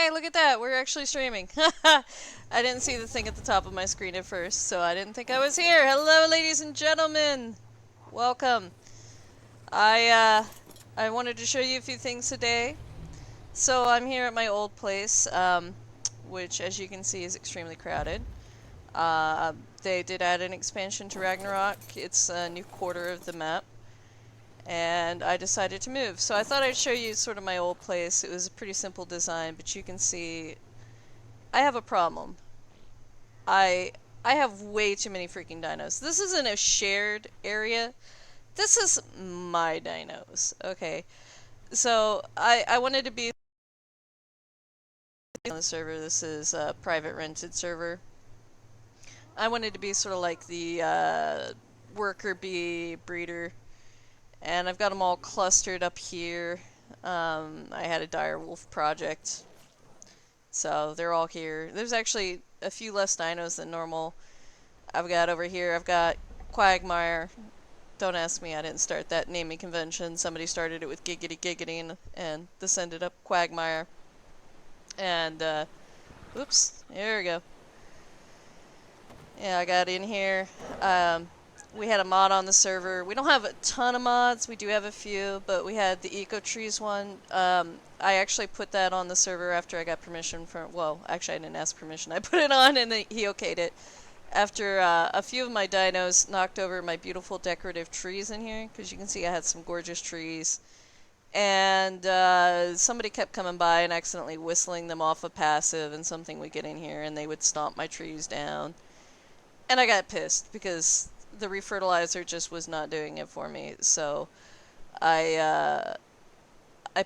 Hey, look at that. We're actually streaming. I didn't see the thing at the top of my screen at first, so I didn't think I was here. Hello, ladies and gentlemen. Welcome. I, uh, I wanted to show you a few things today. So I'm here at my old place, which, as you can see, is extremely crowded. They did add an expansion to Ragnarok. It's a new quarter of the map. And I decided to move. So I thought I'd show you sort of my old place. It was a pretty simple design, but you can see I have a problem. I I have way too many freaking dinos. This isn't a shared area. This is my dinos. Okay. So I wanted to be on the server. This is a private rented server. I wanted to be sort of like the worker bee breeder. And I've got them all clustered up here. I had a dire wolf project. So they're all here. There's actually a few less dinos than normal. I've got over here, I've got Quagmire. Don't ask me, I didn't start that naming convention. Somebody started it with Giggity Giggity and this ended up Quagmire. And, oops, there we go. Yeah, I got in here. We had a mod on the server. We don't have a ton of mods. We do have a few, but we had the Eco Trees one. I actually put that on the server after I got permission from, well, actually I didn't ask permission. I put it on and he okayed it. After a few of my dinos knocked over my beautiful decorative trees in here, because you can see I had some gorgeous trees. And somebody kept coming by and accidentally whistling them off a passive, and something would get in here and they would stomp my trees down. And I got pissed because the refertilizer just was not doing it for me. So I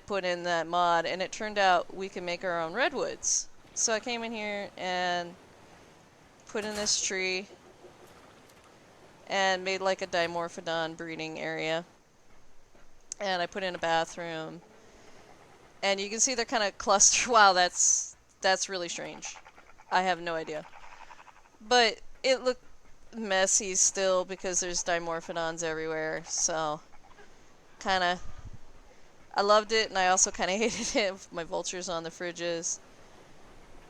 put in that mod, and it turned out we can make our own redwoods. So I came in here and put in this tree and made like a dimorphodon breeding area. And I put in a bathroom. And you can see they're kind of clustered. Wow, that's really strange. I have no idea. But it looked messy still because there's dimorphodons everywhere, so kinda I loved it and I also kinda hated it with my vultures on the fridges.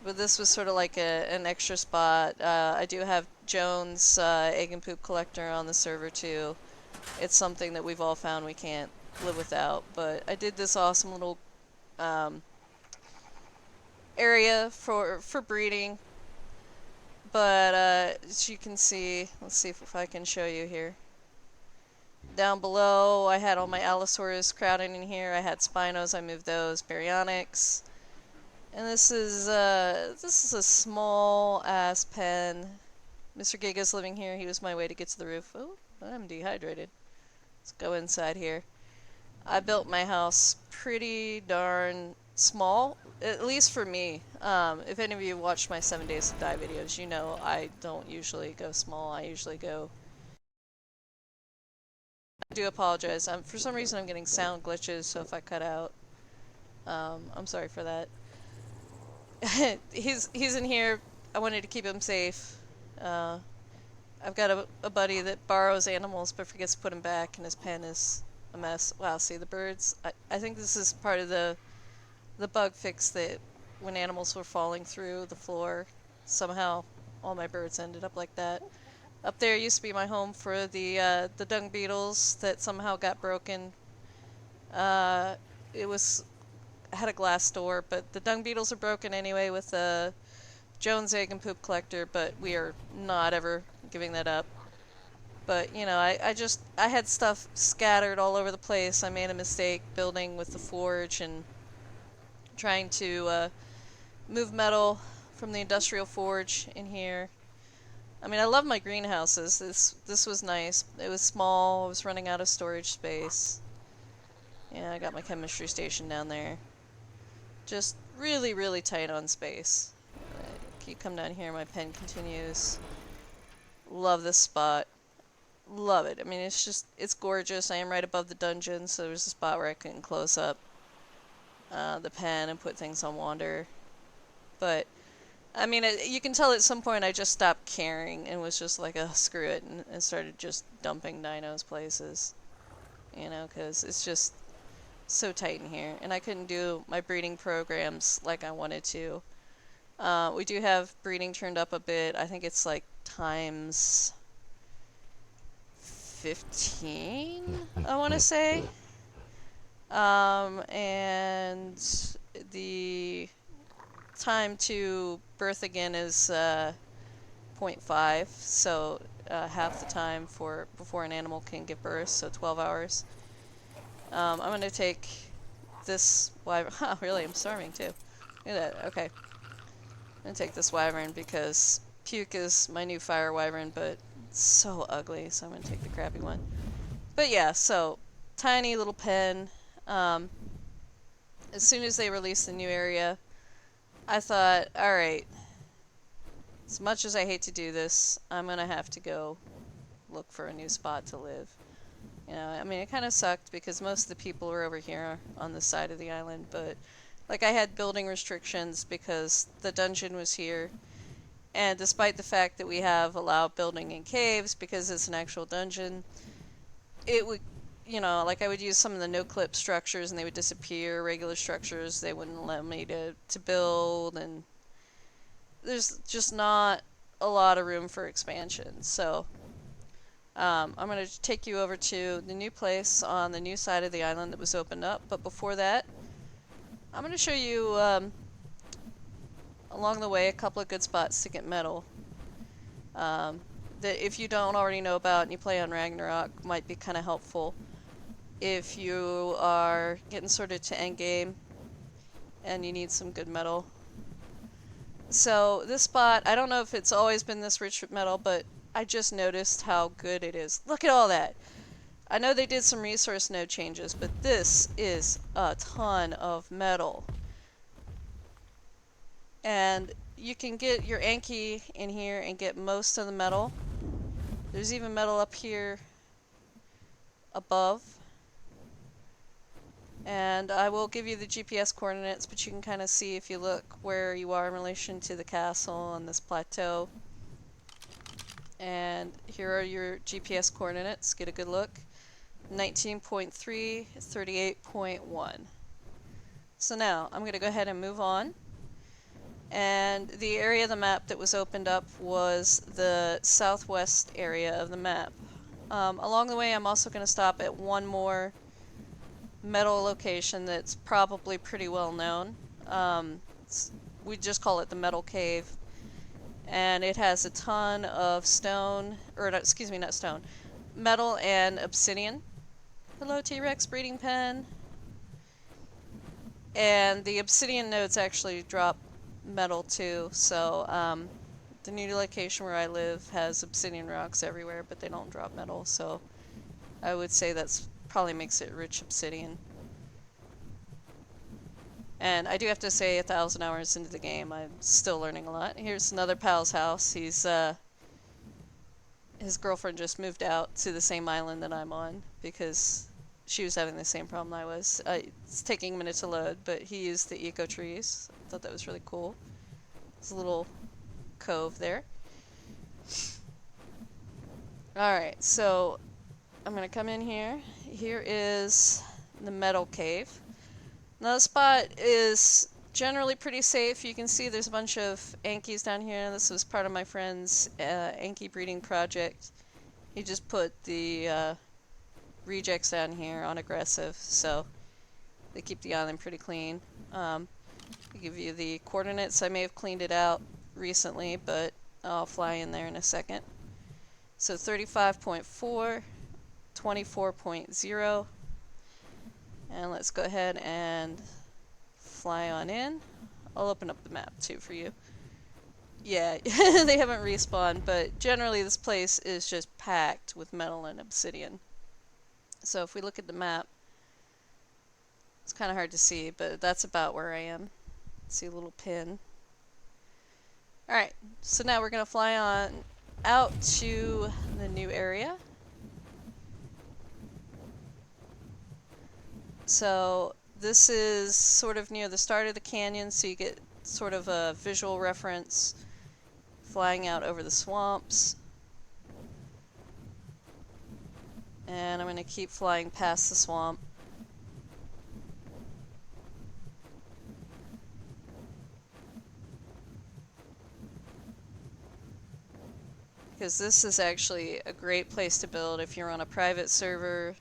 But this was sort of like an extra spot. I do have Jones egg and poop collector on the server too. It's something that we've all found we can't live without, but I did this awesome little area for breeding. But as you can see, let's see if I can show you here. Down below, I had all my Allosaurus crowding in here. I had Spinos, I moved those, Baryonyx. And this is a small ass pen. Mr. Giga's living here. He was my way to get to the roof. Oh, I'm dehydrated. Let's go inside here. I built my house pretty darn small, at least for me. If any of you watched my 7 Days to Die videos, you know I don't usually go small. I usually go... I do apologize. For some reason I'm getting sound glitches, so if I cut out, I'm sorry for that. He's in here. I wanted to keep him safe. I've got a buddy that borrows animals but forgets to put them back, and his pen is a mess. Wow, see the birds? I think this is part of the bug fix that when animals were falling through the floor, somehow all my birds ended up like that. Up there used to be my home for the dung beetles that somehow got broken. It had a glass door, but the dung beetles are broken anyway with the Jones egg and poop collector, but we are not ever giving that up. But, you know, I had stuff scattered all over the place. I made a mistake building with the forge and trying to move metal from the industrial forge in here. I mean, I love my greenhouses. This was nice. It was small. I was running out of storage space. Yeah, I got my chemistry station down there. Just really, really tight on space. You come down here, my pen continues. Love this spot. Love it. I mean, it's gorgeous. I am right above the dungeon, so there's a spot where I can close up the pen and put things on wander. But, I mean, you can tell at some point I just stopped caring and was just like, oh, screw it, and started just dumping dinos places. You know, because it's just... so tight in here, and I couldn't do my breeding programs like I wanted to. We do have breeding turned up a bit. I think it's like times 15, I want to say. And the time to birth again is 0.5, so half the time for before an animal can give birth, so 12 hours. I'm going to take this wyvern. Huh, really, I'm starving too. Look at that. Okay. I'm going to take this wyvern because Puke is my new fire wyvern, but it's so ugly, so I'm going to take the crappy one. But yeah, so tiny little pen. As soon as they released the new area, I thought, alright, as much as I hate to do this, I'm going to have to go look for a new spot to live. You know, I mean, it kind of sucked because most of the people were over here on this side of the island, but like I had building restrictions because the dungeon was here, and despite the fact that we have allowed building in caves because it's an actual dungeon, it would, you know, like I would use some of the no-clip structures and they would disappear, regular structures, they wouldn't allow me to build, and there's just not a lot of room for expansion, so I'm going to take you over to the new place on the new side of the island that was opened up, but before that, I'm going to show you, along the way, a couple of good spots to get metal. That if you don't already know about and you play on Ragnarok, might be kind of helpful if you are getting sort of to endgame and you need some good metal. So this spot, I don't know if it's always been this rich with metal, but I just noticed how good it is. Look at all that! I know they did some resource node changes, but this is a ton of metal. And you can get your Anki in here and get most of the metal. There's even metal up here above. And I will give you the GPS coordinates, but you can kind of see if you look where you are in relation to the castle on this plateau. And here are your GPS coordinates. Get a good look. 19.3, 38.1. So now I'm going to go ahead and move on. And the area of the map that was opened up was the southwest area of the map. Along the way, I'm also going to stop at one more metal location that's probably pretty well known. We just call it the Metal Cave. And it has a ton of stone, or excuse me, not stone, metal and obsidian. Hello, T-Rex breeding pen. And the obsidian nodes actually drop metal too, so the new location where I live has obsidian rocks everywhere, but they don't drop metal, so I would say that's probably makes it rich obsidian. And I do have to say, 1,000 hours into the game, I'm still learning a lot. Here's another pal's house. He's his girlfriend just moved out to the same island that I'm on because she was having the same problem I was. It's taking a minute to load, but he used the eco trees. I thought that was really cool. There's a little cove there. Alright, so I'm going to come in here. Here is the metal cave. Now the spot is generally pretty safe. You can see there's a bunch of Ankies down here. This was part of my friend's Anki breeding project. He just put the rejects down here on aggressive, so they keep the island pretty clean. I'll give you the coordinates. I may have cleaned it out recently, but I'll fly in there in a second. So 35.4, 24.0, and let's go ahead and fly on in. I'll open up the map too for you. Yeah, they haven't respawned, but generally this place is just packed with metal and obsidian. So if we look at the map, it's kind of hard to see, but that's about where I am. See a little pin. Alright, so now we're going to fly on out to the new area. So this is sort of near the start of the canyon, so you get sort of a visual reference flying out over the swamps. And I'm going to keep flying past the swamp. because this is actually a great place to build if you're on a private server.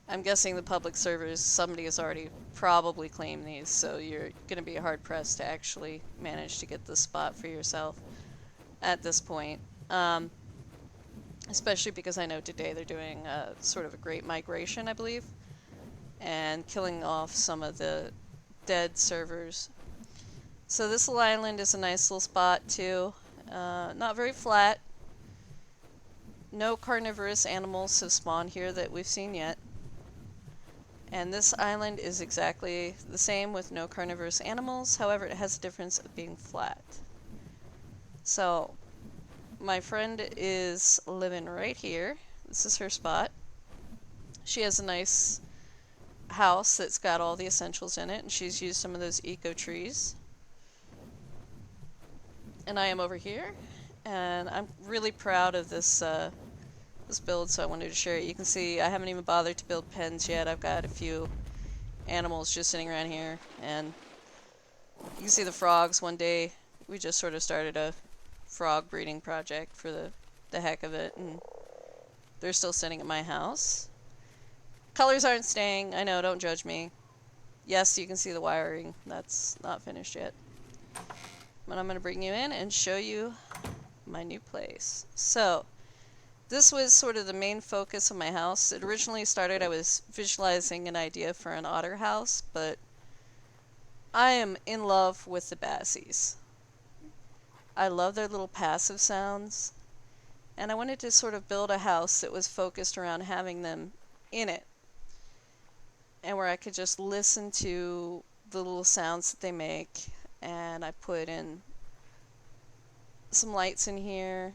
I'm guessing the public servers, somebody has already probably claimed these, so you're going to be hard pressed to actually manage to get this spot for yourself at this point. Especially because I know today they're doing sort of a great migration, I believe, and killing off some of the dead servers. So this little island is a nice little spot too. Not very flat. No carnivorous animals have spawned here that we've seen yet. And this island is exactly the same with no carnivorous animals, however it has a difference of being flat. So, my friend is living right here. This is her spot. She has a nice house that's got all the essentials in it, and she's used some of those eco trees. And I am over here, and I'm really proud of this this build, so I wanted to share it. You can see I haven't even bothered to build pens yet. I've got a few animals just sitting around here, and you can see the frogs. One day we just sort of started a frog breeding project for the heck of it, and they're still sitting at my house. Colors aren't staying, I know, don't judge me. Yes, you can see the wiring, that's not finished yet. But I'm going to bring you in and show you my new place. So, this was sort of the main focus of my house. It originally started, I was visualizing an idea for an otter house, but I am in love with the bassies. I love their little passive sounds, and I wanted to sort of build a house that was focused around having them in it, and where I could just listen to the little sounds that they make. And I put in some lights in here.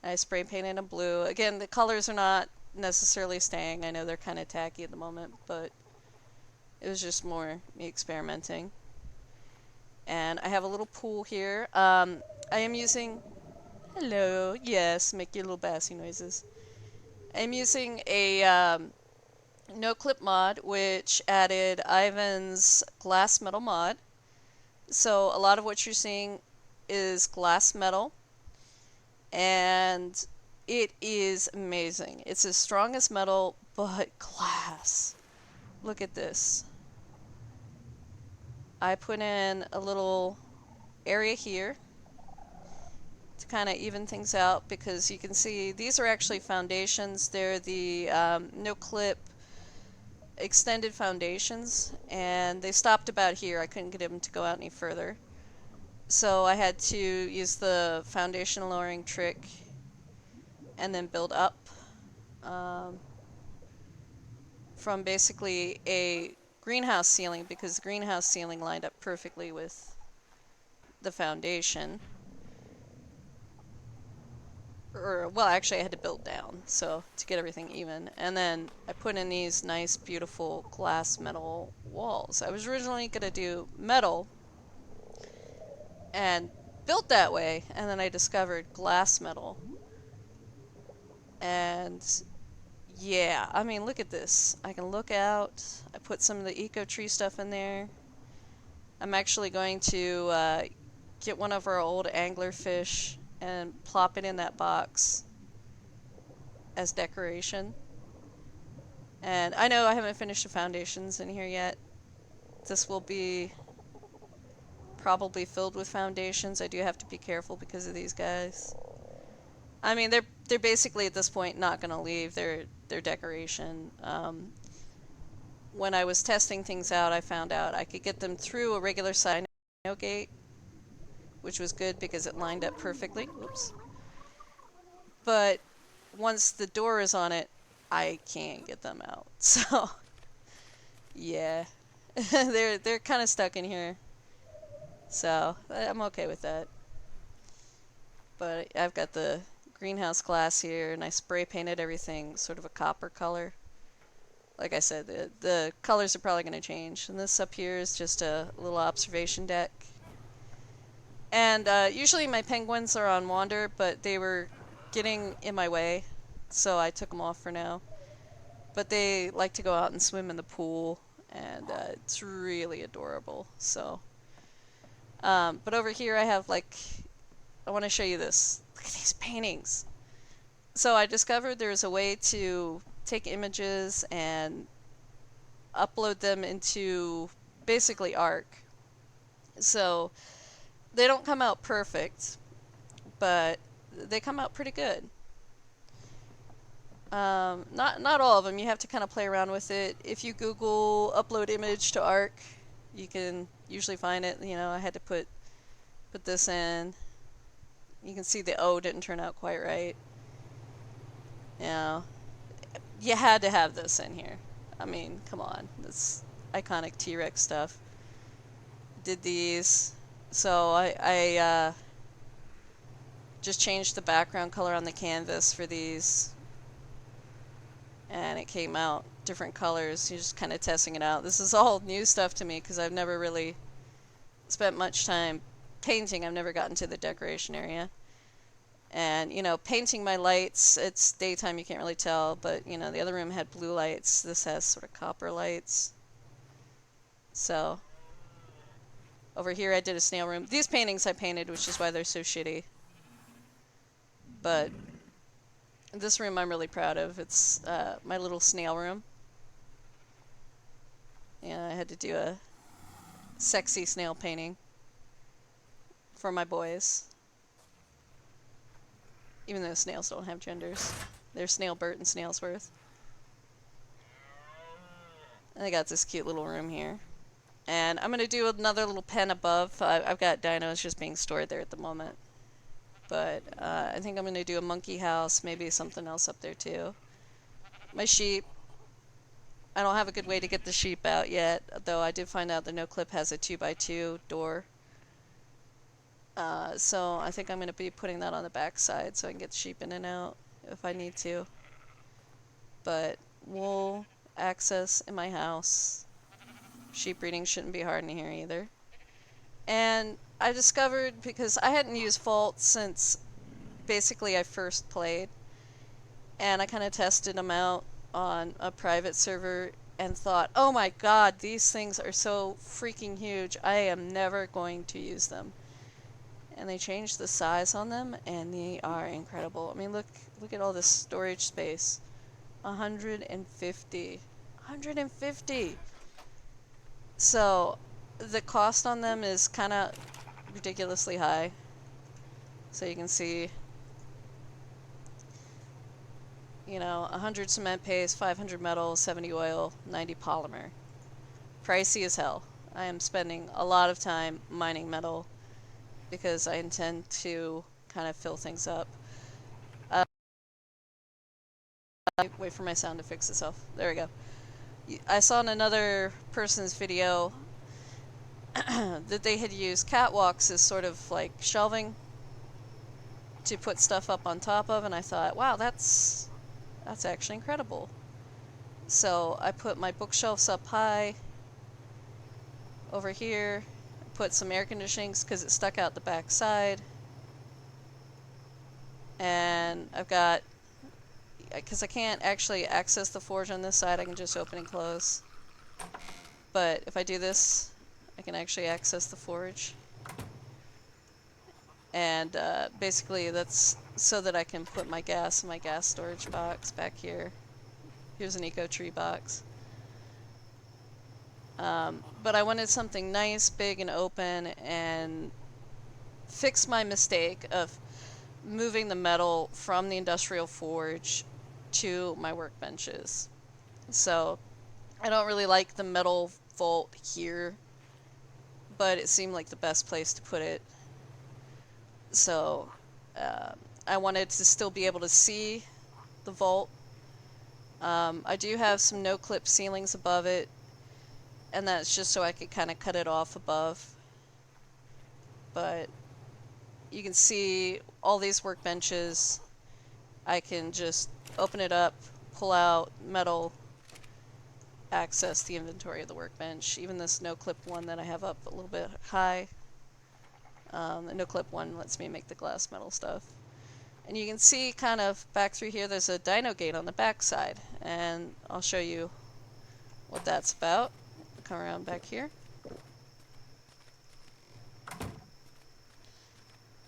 I spray painted them blue. Again, the colors are not necessarily staying. I know they're kind of tacky at the moment, but it was just more me experimenting. And I have a little pool here. I am using... Hello. Yes, make your little bassy noises. I'm using a no clip mod, which added Ivan's glass metal mod. So a lot of what you're seeing is glass metal, and it is amazing. It's as strong as metal, but glass. Look at this. I put in a little area here to kind of even things out, because you can see these are actually foundations. They're the no clip extended foundations, and they stopped about here. I couldn't get them to go out any further, so I had to use the foundation lowering trick and then build up from basically a greenhouse ceiling, because the greenhouse ceiling lined up perfectly with the foundation. Or, well, actually I had to build down, so to get everything even. And then I put in these nice, beautiful glass metal walls. I was originally going to do metal and built that way, and then I discovered glass metal. And yeah, I mean, look at this. I can look out. I put some of the eco tree stuff in there. I'm actually going to get one of our old anglerfish and plop it in that box as decoration. And I know I haven't finished the foundations in here yet. This will be probably filled with foundations. I do have to be careful because of these guys. I mean, they're basically at this point not going to leave their decoration. When I was testing things out, I found out I could get them through a regular side gate, which was good because it lined up perfectly. Oops. But once the door is on it, I can't get them out. So yeah, they're kind of stuck in here. So I'm okay with that. But I've got the greenhouse glass here, and I spray painted everything sort of a copper color. Like I said, the colors are probably going to change. And this up here is just a little observation deck. And usually my penguins are on wander, but they were getting in my way, so I took them off for now. But they like to go out and swim in the pool, and it's really adorable. So, but over here I have like I want to show you this. Look at these paintings. So I discovered there's a way to take images and upload them into basically Ark. So they don't come out perfect, but they come out pretty good. Not all of them. You have to kind of play around with it. If you Google upload image to Ark, you can usually find it. You know, I had to put this in. You can see the O didn't turn out quite right. You know, you had to have this in here. I mean, come on. This iconic T-Rex stuff. Did these. So I just changed the background color on the canvas for these. And it came out different colors. You're just kind of testing it out. This is all new stuff to me because I've never really spent much time painting. I've never gotten to the decoration area. And, you know, painting my lights, it's daytime, you can't really tell, but, you know, the other room had blue lights. This has sort of copper lights. So, over here I did a snail room. These paintings I painted, which is why they're so shitty. But this room I'm really proud of. It's my little snail room. Yeah, I had to do a sexy snail painting for my boys. Even though snails don't have genders. They're Snailbert and Snailsworth. And I got this cute little room here. And I'm going to do another little pen above. I've got dinos just being stored there at the moment. But I think I'm going to do a monkey house, maybe something else up there too. My sheep. I don't have a good way to get the sheep out yet, though I did find out the no clip has a 2x2 door. So I think I'm going to be putting that on the back side so I can get the sheep in and out if I need to. But wool access in my house. Sheep breeding shouldn't be hard in here either. And I discovered, because I hadn't used Vault since basically I first played, and I kind of tested them out on a private server and thought, oh my god, these things are so freaking huge, I am never going to use them. And they changed the size on them, and they are incredible. I mean, look at all this storage space. 150. 150! So, the cost on them is kind of ridiculously high. So you can see, you know, 100 cement paste, 500 metal, 70 oil, 90 polymer. Pricey as hell. I am spending a lot of time mining metal because I intend to kind of fill things up. Wait for my sound to fix itself. There we go. I saw in another person's video that they had used catwalks as sort of like shelving to put stuff up on top of, and I thought, wow, that's actually incredible. So I put my bookshelves up high over here, put some air conditionings because it stuck out the back side, and I've got, because I can't actually access the forge on this side, I can just open and close. But if I do this, I can actually access the forge. And basically that's so that I can put my gas in my gas storage box back here. Here's an eco tree box. But I wanted something nice, big, and open, and fix my mistake of moving the metal from the industrial forge to my workbenches. So I don't really like the metal vault here, but it seemed like the best place to put it. So I wanted to still be able to see the vault. I do have some no-clip ceilings above it, and that's just so I could kind of cut it off above. But you can see all these workbenches. I can just open it up, pull out metal, access the inventory of the workbench. Even this no-clip one that I have up a little bit high. The no-clip one lets me make the glass metal stuff. And you can see kind of back through here there's a dino gate on the back side, and I'll show you what that's about. Come around back here.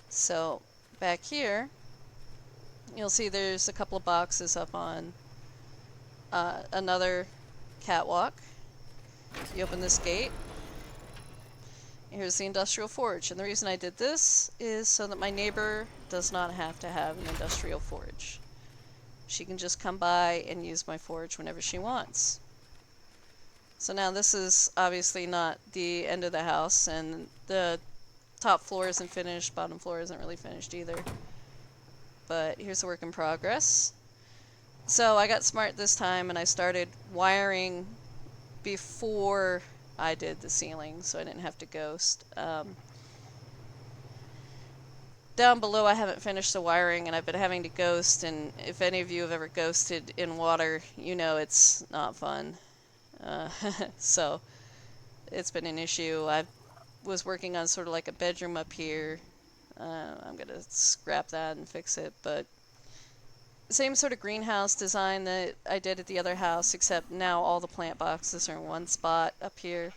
So back here, you'll see there's a couple of boxes up on another catwalk. You open this gate. Here's the industrial forge, and the reason I did this is so that my neighbor does not have to have an industrial forge. She can just come by and use my forge whenever she wants. So now this is obviously not the end of the house, and the top floor isn't finished, bottom floor isn't really finished either. But here's a work in progress. So I got smart this time and I started wiring before I did the ceiling, so I didn't have to ghost. Down below I haven't finished the wiring and I've been having to ghost, and if any of you have ever ghosted in water, you know it's not fun. So it's been an issue. I was working on sort of like a bedroom up here. I'm gonna scrap that and fix it, but same sort of greenhouse design that I did at the other house, except now all the plant boxes are in one spot up here.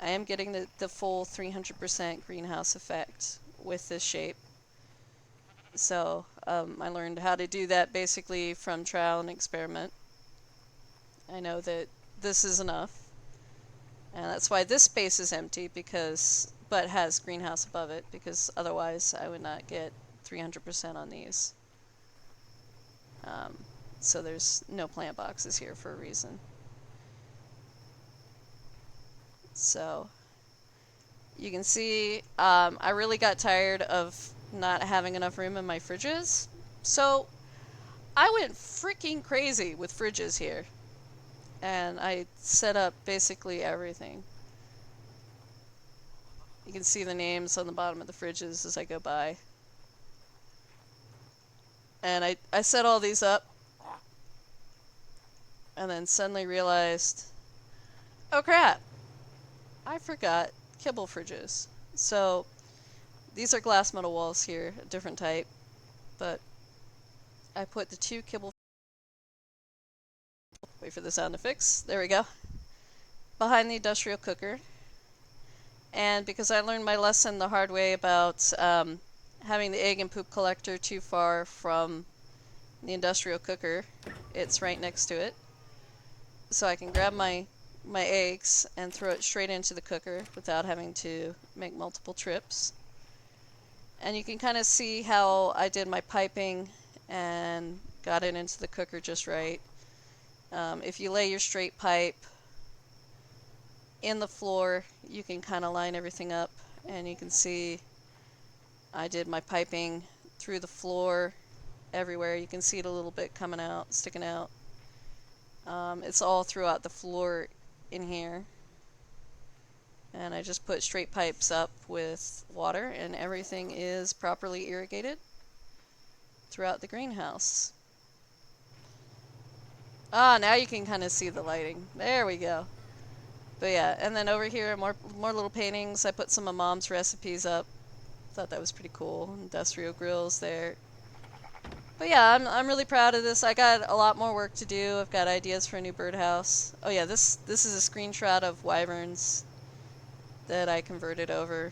I am getting the full 300% greenhouse effect with this shape. So I learned how to do that basically from trial and experiment. I know that this is enough, and that's why this space is empty, but has greenhouse above it, because otherwise I would not get 300% on these. So there's no plant boxes here for a reason. So you can see I really got tired of not having enough room in my fridges. So I went freaking crazy with fridges here. And I set up basically everything. You can see the names on the bottom of the fridges as I go by. And I set all these up. And then suddenly realized, oh crap, I forgot kibble fridges. So these are glass metal walls here, a different type. But I put the 2 kibble, wait for the sound to fix, there we go, behind the industrial cooker. And because I learned my lesson the hard way about having the egg and poop collector too far from the industrial cooker, it's right next to it. So I can grab my eggs and throw it straight into the cooker without having to make multiple trips. And you can kind of see how I did my piping and got it into the cooker just right. If you lay your straight pipe in the floor, you can kind of line everything up, and you can see I did my piping through the floor everywhere. You can see it a little bit coming out, sticking out. It's all throughout the floor in here. And I just put straight pipes up with water, and everything is properly irrigated throughout the greenhouse. Ah, now you can kind of see the lighting. There we go. But yeah, and then over here, more little paintings. I put some of Mom's recipes up. Thought that was pretty cool. Industrial grills there. But yeah, I'm really proud of this. I got a lot more work to do. I've got ideas for a new birdhouse. Oh yeah, this is a screenshot of wyverns that I converted over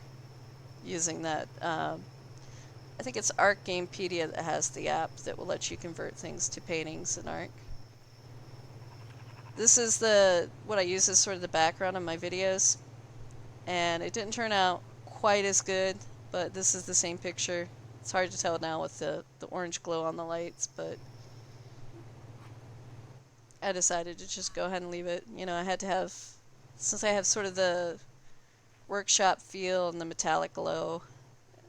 using that. I think it's Ark Gamepedia that has the app that will let you convert things to paintings in Ark. This is what I use as sort of the background of my videos, and it didn't turn out quite as good, but this is the same picture. It's hard to tell now with the orange glow on the lights, but I decided to just go ahead and leave it. You know, I had to have, since I have sort of the workshop feel and the metallic glow,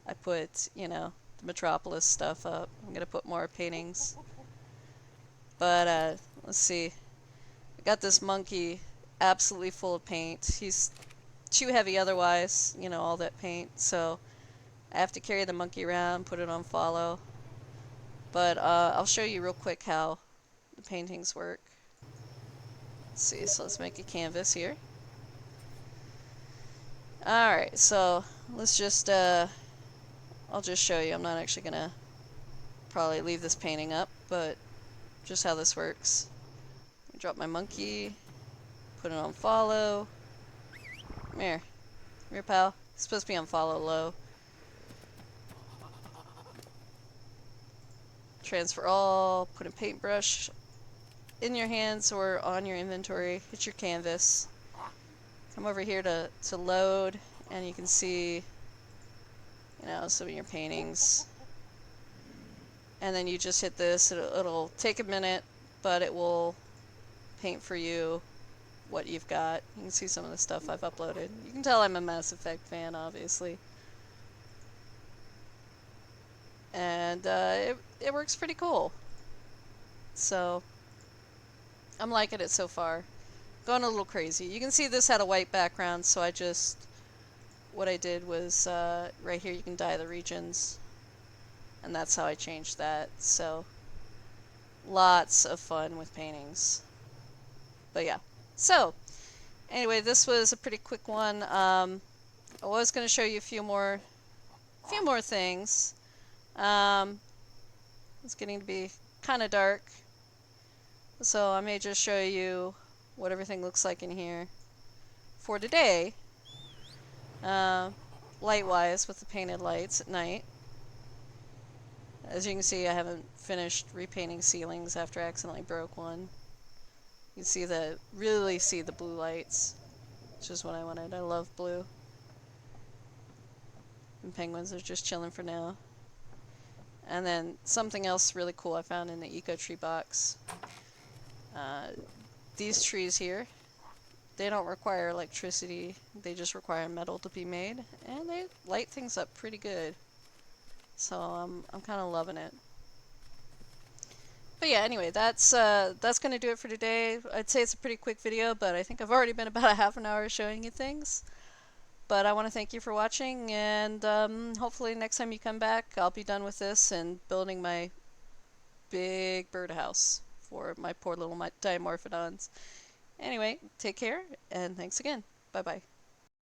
I put, you know, the Metropolis stuff up. I'm going to put more paintings. But, let's see. I got this monkey absolutely full of paint. He's too heavy otherwise, you know, all that paint. So I have to carry the monkey around, put it on follow. But I'll show you real quick how the paintings work. Let's see, so let's make a canvas here. Alright, so let's just, I'll just show you. I'm not actually going to probably leave this painting up, but just how this works. Drop my monkey, put it on follow. Come here. Come here, pal. It's supposed to be on follow low. transfer all, put a paintbrush in your hands or on your inventory, hit your canvas, come over here to load, and you can see, you know, some of your paintings. And then you just hit this, it'll take a minute, but it will paint for you what you've got. You can see some of the stuff I've uploaded. You can tell I'm a Mass Effect fan, obviously. And it works pretty cool. So I'm liking it so far. Going a little crazy. You can see this had a white background, so what I did was right here you can dye the regions, and that's how I changed that. So lots of fun with paintings. But yeah. So anyway, this was a pretty quick one. I was going to show you a few more things. It's getting to be kind of dark, so I may just show you what everything looks like in here for today, light-wise, with the painted lights at night. As you can see, I haven't finished repainting ceilings after I accidentally broke one. You can really see the blue lights, which is what I wanted. I love blue. And penguins are just chilling for now. And then something else really cool I found in the eco tree box. These trees here, they don't require electricity, they just require metal to be made, and they light things up pretty good. So I'm kind of loving it. But yeah, anyway, that's gonna do it for today. I'd say it's a pretty quick video, but I think I've already been about a half an hour showing you things. But I want to thank you for watching, and hopefully next time you come back, I'll be done with this and building my big birdhouse for my poor little dimorphodons. Anyway, take care, and thanks again. Bye-bye.